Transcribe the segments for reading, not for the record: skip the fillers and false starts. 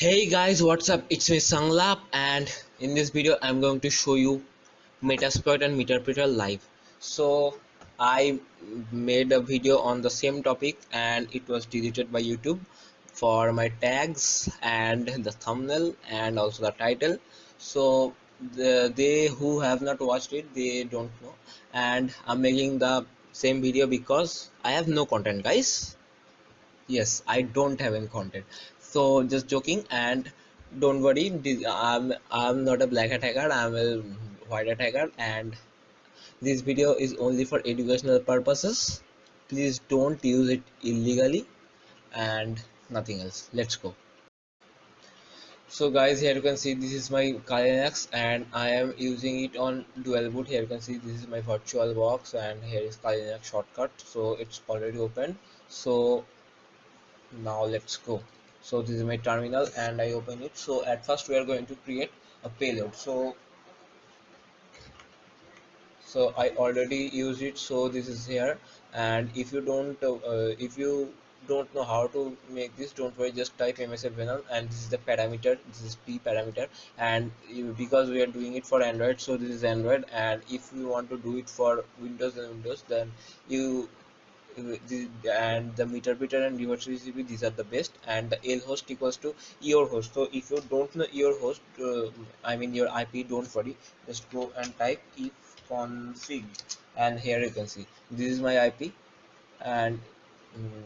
Hey guys, what's up? It's me Sanglap, and in this video I'm going to show you Metasploit and Meterpreter live. So I made a video on the same topic and it was deleted by YouTube for my tags and the thumbnail and also the title. So they who have not watched it, they don't know, and I'm making the same video because I have no content, guys. Yes, I don't have any content. So just joking, and don't worry, I'm not a black hat hacker, I'm a white hat hacker, and this video is only for educational purposes. Please don't use it illegally and nothing else. Let's go. So guys, here you can see this is my Linux and I am using it on dual boot. Here you can see this is my virtual box and here is Linux shortcut. So it's already open. So now let's go. So this is my terminal and I open it. So at first we are going to create a payload. So I already used it, so this is here. And if you don't know how to make this, don't worry, just type msf venom and this is the parameter, this is p parameter. And because we are doing it for Android, so this is Android, and if you want to do it for Windows and Windows, then you and the meter and reverse TCP, these are the best, and the L host equals to your host. So if you don't know your host, I mean your IP, don't worry, just go and type if config, and here you can see this is my IP. And mm,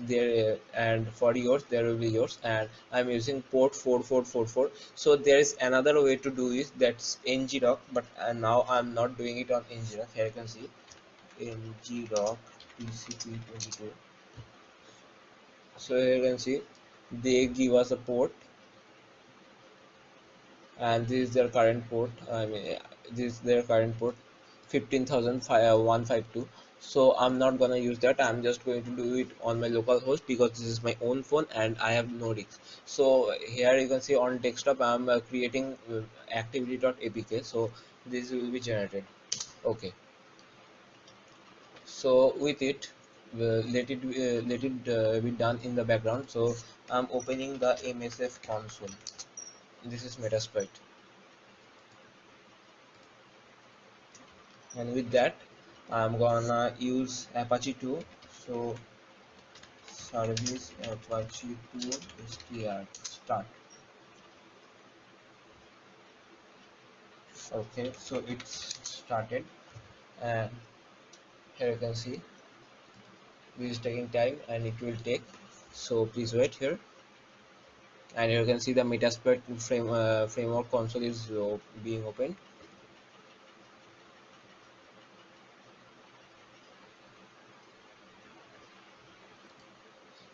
there and for yours there will be yours, and I'm using port 4444. So there is another way to do it, that's ngrok, but now I'm not doing it on ngrok. Here you can see ngrok TCP22. So here you can see they give us a port, and this is their current port. I mean, this is their current port, 15,152. So I'm not gonna use that. I'm just going to do it on my local host because this is my own phone and I have no risk. So here you can see on desktop I'm creating activity.apk. So this will be generated. Okay. So with it, let it be done in the background. So I'm opening the msf console. This is Metasploit, and with that I'm gonna use Apache 2. So service Apache 2 start. Okay, so it's started, and here you can see this is taking time and it will take, so please wait here. And you can see the Metasploit framework console is being opened.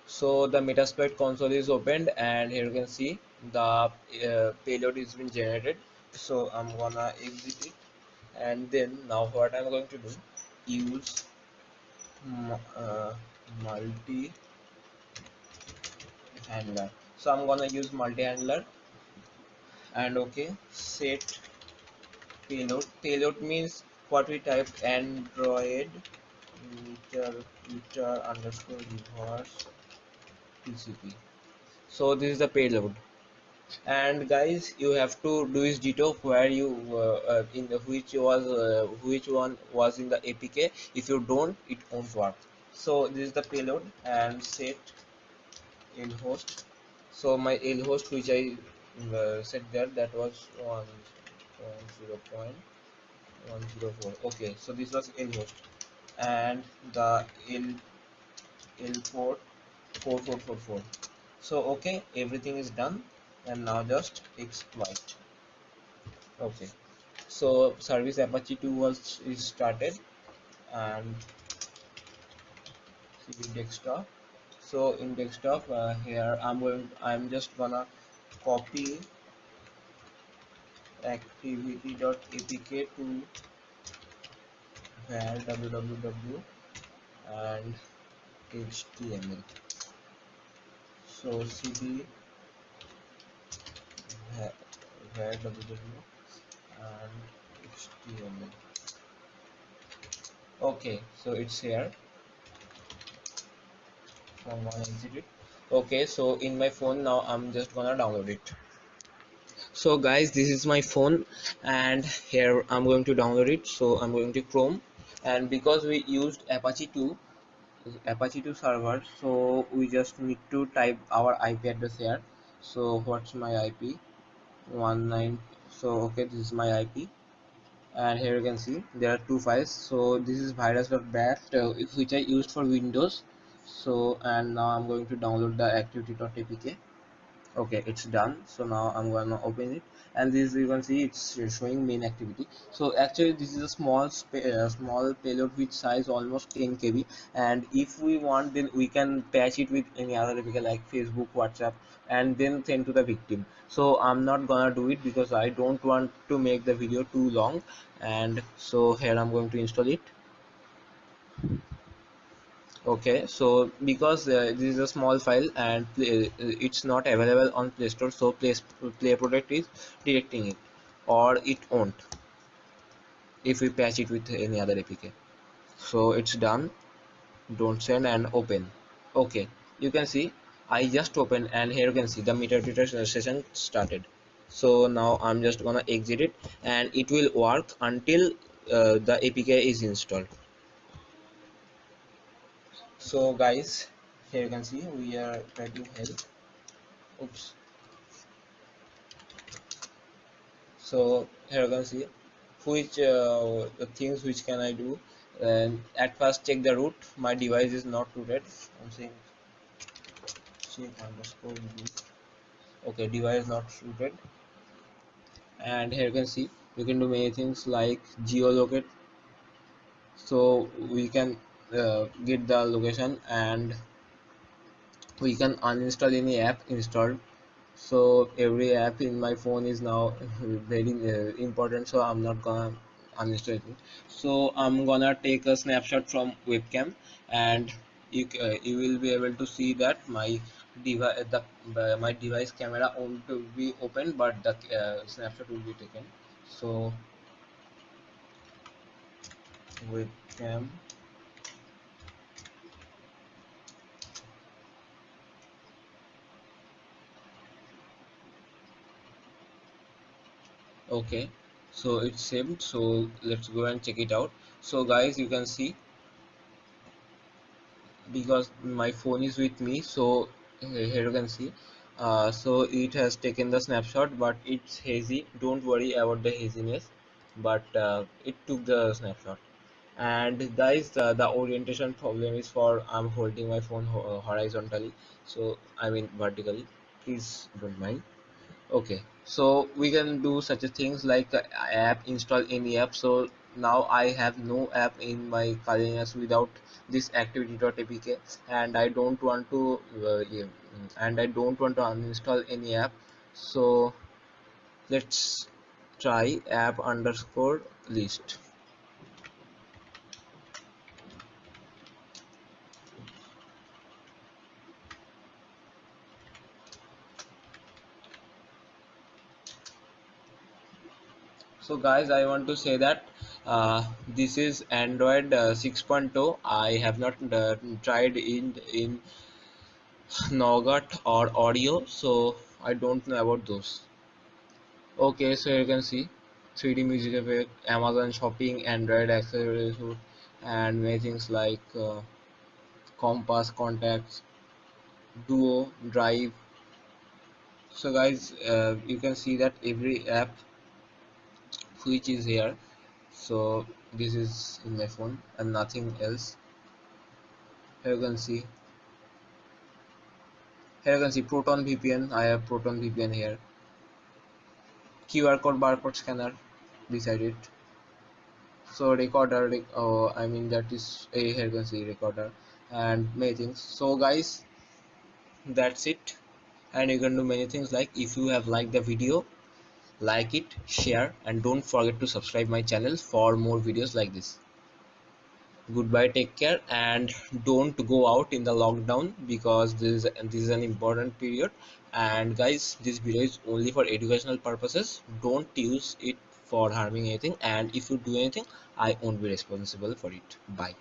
So the Metasploit console is opened, and here you can see the payload is been generated. So I'm gonna exit it, and then now what I'm going to do, use multi handler. So I'm gonna use multi handler, and okay, set payload. Payload means what we typed, Android meter underscore reverse TCP. So this is the payload. And guys, you have to do is ditto where you in the which one was in the apk. If you don't, it won't work. So this is the payload, and set lhost. So my lhost which I set there, that was 1.0.104. okay, so this was lhost, and the l port 4444. So okay, everything is done, and now just exploit. Okay, so service Apache 2 was is started, and cd desktop. So in desktop, here I'm just gonna copy activity.apk to var www and html. So cd var www and html. Okay, so it's here. So I'm gonna exit it. Okay, so in my phone now I'm just gonna download it. So guys, this is my phone, and here I'm going to download it. So I'm going to Chrome, and because we used Apache 2 server, so we just need to type our IP address here. So what's my IP? 19. So okay, this is my IP, and here you can see there are two files. So this is virus.bat, which I used for Windows. So and now I'm going to download the activity.apk. Okay, it's done. So now I'm gonna open it, and this you can see it's showing main activity. So actually this is a small payload with size almost 10 KB, and if we want, then we can patch it with any other APK like Facebook, WhatsApp, and then send to the victim. So I'm not gonna do it because I don't want to make the video too long, and so here I'm going to install it. Okay, so because this is a small file, and it's not available on Play Store, so Play Product is detecting it, or it won't if we patch it with any other APK. So it's done. Don't send and open. Okay, you can see I just opened, and here you can see the meter session started. So now I'm just gonna exit it, and it will work until the APK is installed. So guys, here you can see we are typing help. Oops. So here you can see which the things which can I do, and at first check the root. My device is not rooted. I'm saying check underscore root. Okay, device not rooted. And here you can see you can do many things like geolocate, so we can get the location, and we can uninstall any app installed. So every app in my phone is now very important, so I'm not gonna uninstall it. So I'm gonna take a snapshot from webcam, and you will be able to see that my device camera won't be open, but the snapshot will be taken. So webcam. Okay, so it's saved, so let's go and check it out. So guys, you can see because my phone is with me, so here you can see so it has taken the snapshot, but it's hazy. Don't worry about the haziness, but it took the snapshot. And guys, the orientation problem is for I'm holding my phone horizontally, so I mean vertically, please don't mind. Okay, so we can do such a things like app, install any app. So now I have no app in my Kalinas without this activity.apk, and I don't want to uninstall any app. So let's try app underscore list. So guys, I want to say that this is Android 6.0. I have not tried in Nougat or audio, so I don't know about those. Okay, so you can see 3D music effect, Amazon shopping, Android accessories, and many things like compass, contacts, duo, drive. So guys, you can see that every app which is here. So this is in my phone and nothing else. Here you can see, Proton VPN. I have Proton VPN here. QR code, barcode scanner beside it. So recorder, I mean that is a, here you can see recorder and many things. So guys, that's it. And you can do many things like, if you have liked the video, like it, share, and don't forget to subscribe my channel for more videos like this. Goodbye, take care, and don't go out in the lockdown, because this is an important period. And guys, this video is only for educational purposes. Don't use it for harming anything, and if you do anything, I won't be responsible for it. Bye.